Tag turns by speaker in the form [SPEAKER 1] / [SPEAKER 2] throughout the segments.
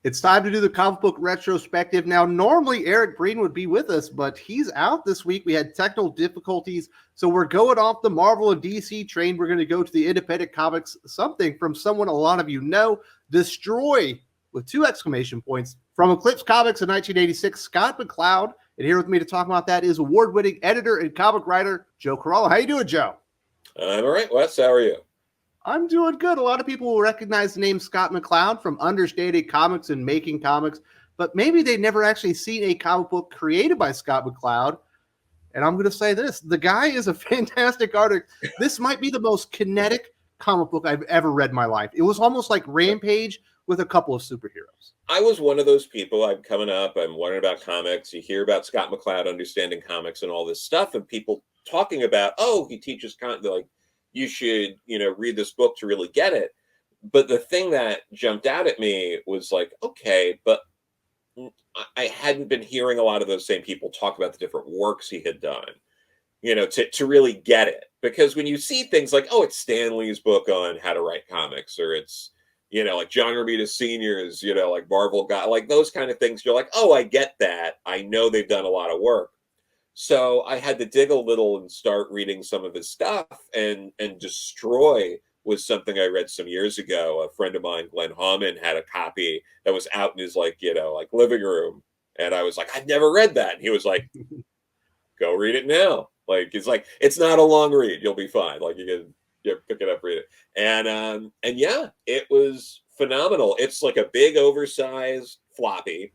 [SPEAKER 1] It's time to do the comic book retrospective. Now, normally Eric Breen would be with us, but he's out this week. We had technical difficulties, so we're going off the Marvel and DC train. We're going to go to the independent comics, something from someone a lot of you know, Destroy, with 2 exclamation points, from Eclipse Comics in 1986, Scott McCloud. And here with me to talk about that is award-winning editor and comic writer, Joe Corallo. How you doing, Joe?
[SPEAKER 2] I'm all right, Wes. How are you?
[SPEAKER 1] I'm doing good. A lot of people will recognize the name Scott McCloud from understanding comics and making comics, but maybe they've never actually seen a comic book created by Scott McCloud. And I'm going to say this. The guy is a fantastic artist. This might be the most kinetic comic book I've ever read in my life. It was almost like Rampage with a couple of superheroes.
[SPEAKER 2] I was one of those people. I'm coming up. I'm learning about comics. You hear about Scott McCloud understanding comics and all this stuff, and people talking about, oh, he teaches like, you should, read this book to really get it. But the thing that jumped out at me was like, okay, but I hadn't been hearing a lot of those same people talk about the different works he had done, to really get it. Because when you see things like, oh, it's Stan Lee's book on how to write comics, or it's, like John Romita Sr.'s, like Marvel guy, like those kind of things, you're like, oh, I get that. I know they've done a lot of work. So I had to dig a little and start reading some of his stuff, and Destroy was something I read some years ago. A friend of mine, Glenn Hauman, had a copy that was out in his living room. And I was like, I've never read that. And he was like, go read it now. It's not a long read. You'll be fine. Like you can pick it up, read it. And yeah, it was phenomenal. It's like a big oversized floppy.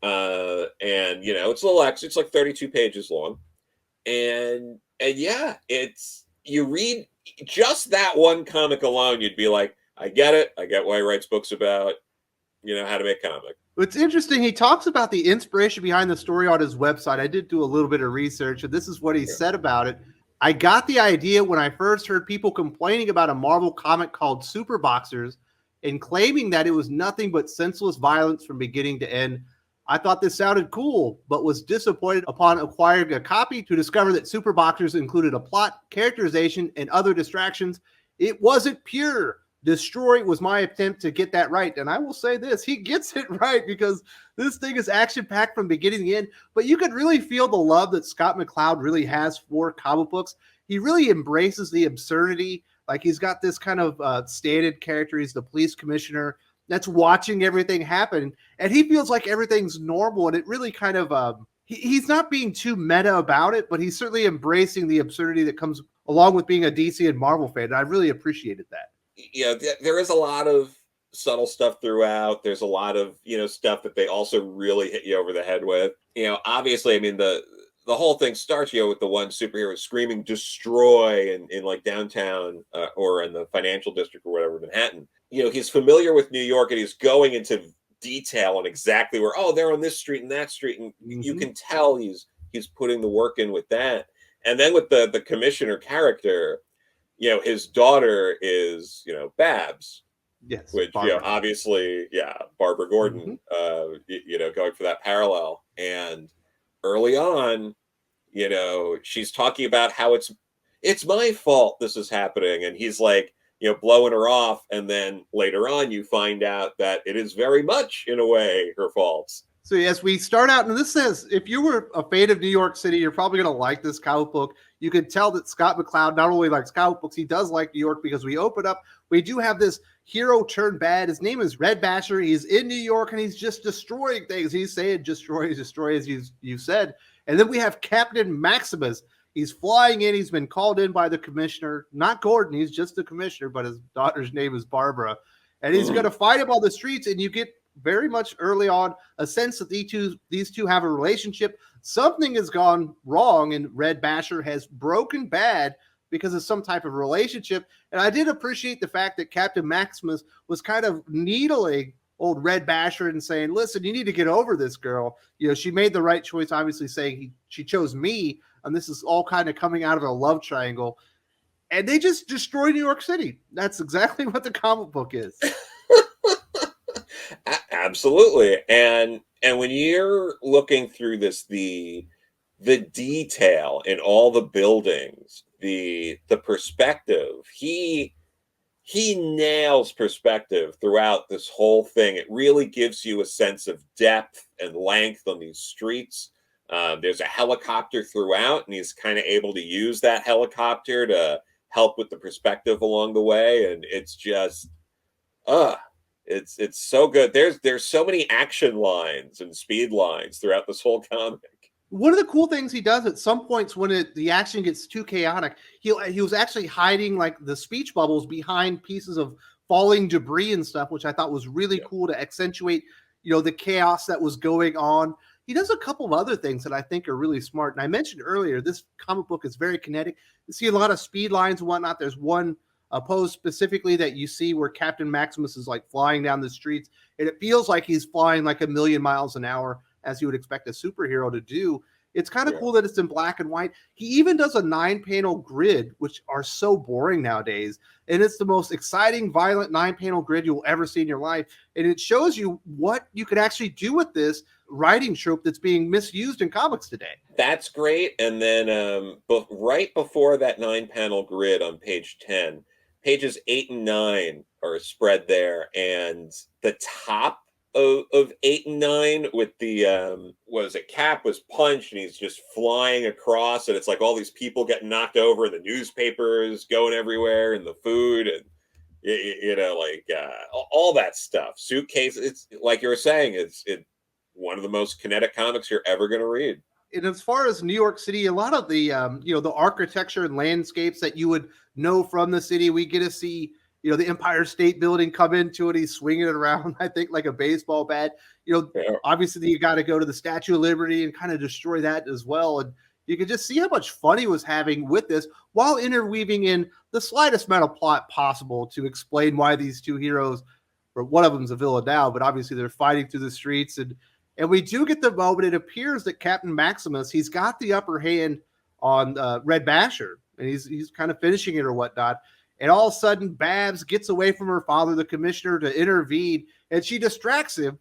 [SPEAKER 2] And it's a little extra. It's like 32 pages long, and yeah, you read just that one comic alone, you'd be like, I get it. I get why he writes books about how to make comic.
[SPEAKER 1] It's interesting. He talks about the inspiration behind the story on his website. I did do a little bit of research, and this is what he said about it. I got the idea when I first heard people complaining about a Marvel comic called Super Boxers and claiming that it was nothing but senseless violence from beginning to end. I thought this sounded cool, but was disappointed upon acquiring a copy to discover that Super Boxers included a plot, characterization, and other distractions. It wasn't pure. Destroy was my attempt to get that right. And I will say this, he gets it right, because this thing is action-packed from beginning to end, but you could really feel the love that Scott McCloud really has for comic books. He really embraces the absurdity. Like, he's got this kind of stated character. He's the police commissioner that's watching everything happen, and he feels like everything's normal, and it really kind of he's not being too meta about it, but he's certainly embracing the absurdity that comes along with being a DC and Marvel fan, and I really appreciated that.
[SPEAKER 2] Yeah, there is a lot of subtle stuff throughout. There's a lot of stuff that they also really hit you over the head with. Obviously, I mean, the whole thing starts with the one superhero screaming destroy in like downtown or in the financial district or whatever, Manhattan. He's familiar with New York, and he's going into detail on exactly where, oh, they're on this street and that street. And you can tell he's putting the work in with that. And then with the commissioner character, his daughter is, Babs.
[SPEAKER 1] Yes.
[SPEAKER 2] Which, obviously, Barbara Gordon, going for that parallel. And early on, she's talking about how it's my fault this is happening. And he's like, blowing her off. And then later on, you find out that it is very much, in a way, her fault.
[SPEAKER 1] So yes, we start out, and this says, if you were a fan of New York City, you're probably going to like this comic book. You can tell that Scott McCloud not only likes comic books, he does like New York, because we open up, we do have this hero turned bad. His name is Red Basher. He's in New York, and he's just destroying things. He's saying destroy, as you said. And then we have Captain Maximus. He's flying in. He's been called in by the commissioner, not Gordon. He's just the commissioner, but his daughter's name is Barbara. And he's going to fight him on the streets, and you get very much early on a sense that these two have a relationship. Something has gone wrong, and Red Basher has broken bad because of some type of relationship. And I did appreciate the fact that Captain Maximus was kind of needling old Red Basher and saying, listen, you need to get over this girl. She made the right choice, obviously saying she chose me, and this is all kind of coming out of a love triangle. And they just destroy New York City. That's exactly what the comic book is.
[SPEAKER 2] Absolutely. And when you're looking through this, the detail in all the buildings, the perspective, he he nails perspective throughout this whole thing. It really gives you a sense of depth and length on these streets. There's a helicopter throughout, and he's kind of able to use that helicopter to help with the perspective along the way. And it's just, uh, it's so good. There's so many action lines and speed lines throughout this whole comic.
[SPEAKER 1] One of the cool things he does at some points when the action gets too chaotic, he was actually hiding like the speech bubbles behind pieces of falling debris and stuff, which I thought was really cool to accentuate, the chaos that was going on. He does a couple of other things that I think are really smart. And I mentioned earlier, this comic book is very kinetic. You see a lot of speed lines and whatnot. There's one pose specifically that you see where Captain Maximus is like flying down the streets, and it feels like he's flying like a million miles an hour, as you would expect a superhero to do. It's kind of cool that it's in black and white. He even does a 9-panel grid, which are so boring nowadays. And it's the most exciting, violent 9-panel grid you'll ever see in your life. And it shows you what you could actually do with this writing trope that's being misused in comics today.
[SPEAKER 2] That's great. And then but right before that 9-panel grid on page 10, pages 8 and 9 are spread there. And the top of 8 and 9 with the Cap was punched and he's just flying across, and it's like all these people getting knocked over and the newspapers going everywhere and the food and all that stuff, suitcases. It's like you were saying, it's one of the most kinetic comics you're ever going to read.
[SPEAKER 1] And as far as New York City, a lot of the the architecture and landscapes that you would know from the city, we get to see the Empire State Building come into it. He's swinging it around, I think, like a baseball bat. Obviously, you got to go to the Statue of Liberty and kind of destroy that as well. And you could just see how much fun he was having with this while interweaving in the slightest amount of plot possible to explain why these two heroes, or one of them's a villain now, but obviously they're fighting through the streets. And we do get the moment, it appears that Captain Maximus, he's got the upper hand on Red Basher, and he's kind of finishing it or whatnot. And all of a sudden, Babs gets away from her father, the commissioner, to intervene, and she distracts him.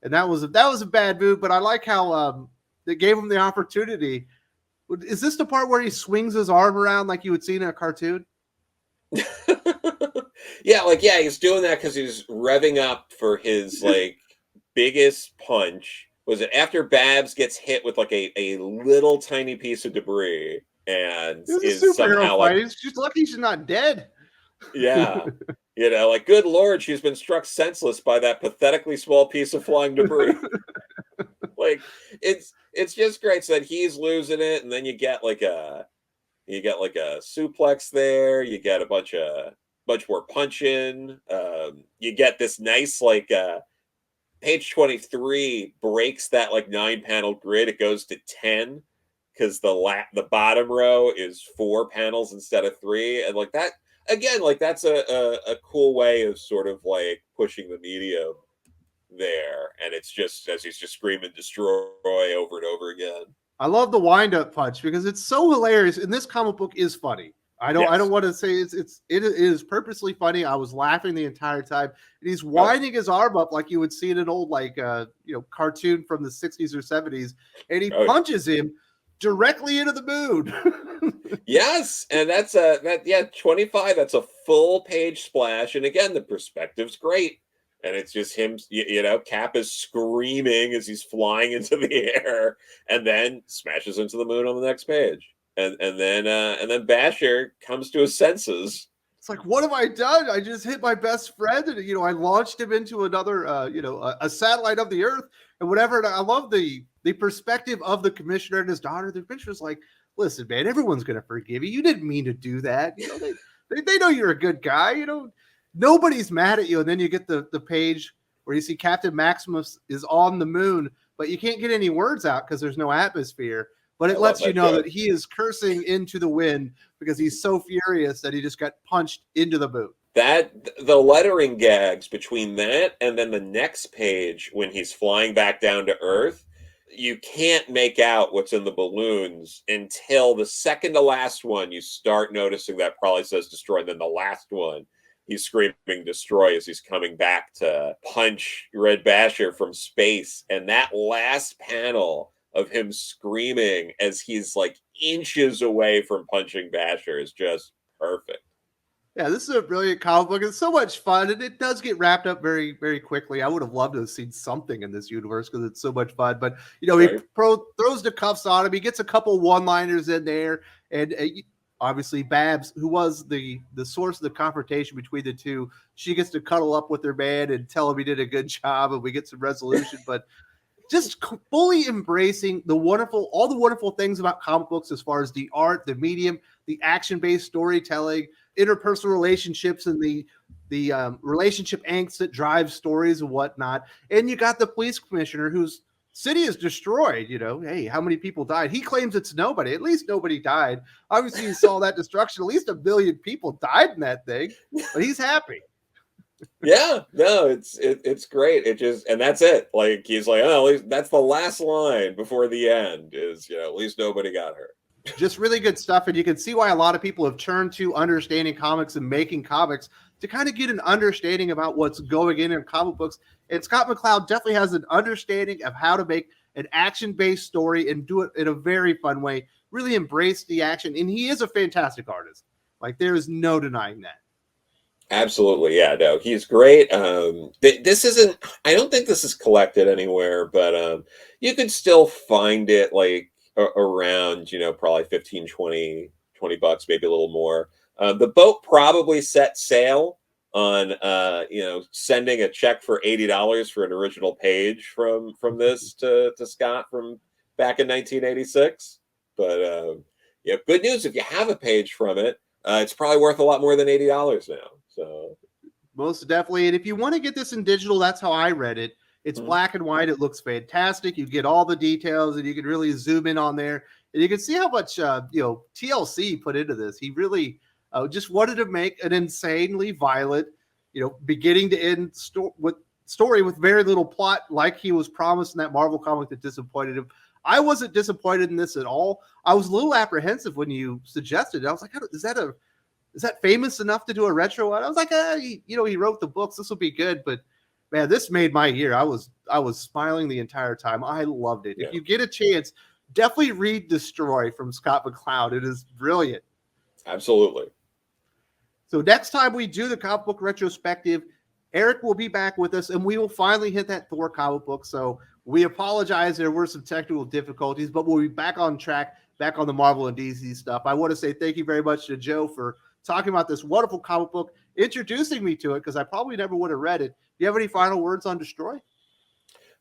[SPEAKER 1] And that was a bad move, but I like how they gave him the opportunity. Is this the part where he swings his arm around like you would see in a cartoon?
[SPEAKER 2] He's doing that because he's revving up for his biggest punch. Was it after Babs gets hit with like a little tiny piece of debris? And
[SPEAKER 1] is somehow fight. He's just lucky she's not dead.
[SPEAKER 2] Yeah. Good Lord, she's been struck senseless by that pathetically small piece of flying debris. It's just great. So that he's losing it, and then you get like a suplex there. You get a bunch more punching. You get this nice page 23 breaks that 9-panel grid. It goes to 10. Because the bottom row is 4 panels instead of 3, and that again, that's a cool way of sort of pushing the medium there, and it's just as he's just screaming destroy over and over again.
[SPEAKER 1] I love the wind-up punch because it's so hilarious, and this comic book is funny. I don't want to say it is purposely funny. I was laughing the entire time, and he's winding his arm up like you would see in an old cartoon from the 60s or 70s, and he punches him directly into the moon.
[SPEAKER 2] Yes, and that's 25. That's a full page splash, and again, the perspective's great, and it's just him. Cap is screaming as he's flying into the air, and then smashes into the moon on the next page, and then Basher comes to his senses.
[SPEAKER 1] It's like, what have I done? I just hit my best friend, and I launched him into another, a satellite of the Earth and whatever. And I love the perspective of the commissioner and his daughter. The commissioner's like, listen, man, everyone's going to forgive you. You didn't mean to do that. They know you're a good guy. Nobody's mad at you. And then you get the page where you see Captain Maximus is on the moon, but you can't get any words out because there's no atmosphere. But it lets you know that he is cursing into the wind because he's so furious that he just got punched into the moon.
[SPEAKER 2] The lettering gags between that and then the next page when he's flying back down to Earth, you can't make out what's in the balloons until the second to last one. You start noticing that probably says destroy. And then the last one, he's screaming destroy as he's coming back to punch Red Basher from space. And that last panel of him screaming as he's inches away from punching Basher is just perfect.
[SPEAKER 1] Yeah, this is a brilliant comic book. It's so much fun, and it does get wrapped up very, very quickly. I would have loved to have seen something in this universe because it's so much fun. But he
[SPEAKER 2] Right.
[SPEAKER 1] throws the cuffs on him. He gets a couple one-liners in there, and obviously Babs, who was the source of the confrontation between the two, she gets to cuddle up with her man and tell him he did a good job, and we get some resolution. But just fully embracing all the wonderful things about comic books as far as the art, the medium, the action-based storytelling, interpersonal relationships, and the relationship angst that drives stories and whatnot. And you got the police commissioner whose city is destroyed. Hey, how many people died? He claims it's nobody. At least nobody died. Obviously, you saw that destruction. At least 1 billion people died in that thing, but he's happy.
[SPEAKER 2] Yeah, no, it's great. And that's it. Like he's like, oh, at least that's the last line before the end is, at least nobody got hurt.
[SPEAKER 1] Just really good stuff. And you can see why a lot of people have turned to understanding comics and making comics to kind of get an understanding about what's going in comic books. And Scott McCloud definitely has an understanding of how to make an action-based story and do it in a very fun way, really embrace the action. And he is a fantastic artist. Like, there is no denying that.
[SPEAKER 2] Absolutely. Yeah, no, he's great. This isn't, I don't think this is collected anywhere, but you could still find it like around, probably 15, 20 bucks, maybe a little more. The boat probably set sail on, sending a check for $80 for an original page from this to Scott from back in 1986. But good news if you have a page from it. It's probably worth a lot more than $80 now. So
[SPEAKER 1] most definitely. And if you want to get this in digital, that's how I read it. It's black and white. It looks fantastic. You get all the details, and you can really zoom in on there, and you can see how much TLC put into this. He really just wanted to make an insanely violent, beginning to end story with very little plot, like he was promised in that Marvel comic that disappointed him. I wasn't disappointed in this at all. I was a little apprehensive when you suggested it. I was like, is that famous enough to do a retro one? I was like, he wrote the books. This will be good. But man, this made my year. I was smiling the entire time. I loved it.
[SPEAKER 2] Yeah.
[SPEAKER 1] If you get a chance, definitely read Destroy from Scott McCloud. It is brilliant.
[SPEAKER 2] Absolutely.
[SPEAKER 1] So next time we do the comic book retrospective, Eric will be back with us, and we will finally hit that Thor comic book. So we apologize. There were some technical difficulties, but we'll be back on track, back on the Marvel and DC stuff. I want to say thank you very much to Joe for talking about this wonderful comic book, introducing me to it, because I probably never would have read it. Do you have any final words on Destroy?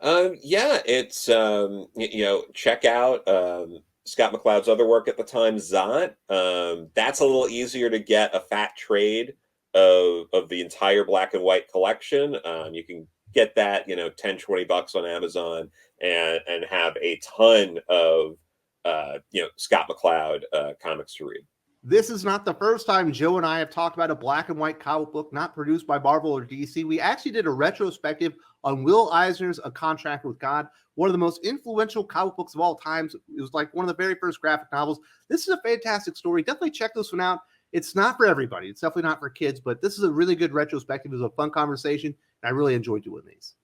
[SPEAKER 2] Yeah, it's check out Scott McCloud's other work at the time, Zot. That's a little easier to get a fat trade of the entire black and white collection. You can get that 10, 20 bucks on Amazon and have a ton of Scott McCloud comics to read.
[SPEAKER 1] This is not the first time Joe and I have talked about a black and white comic book not produced by Marvel or DC. We actually did a retrospective on Will Eisner's A Contract with God, one of the most influential comic books of all times. It was like one of the very first graphic novels. This is a fantastic story. Definitely check this one out. It's not for everybody. It's definitely not for kids, but this is a really good retrospective. It was a fun conversation, and I really enjoyed doing these.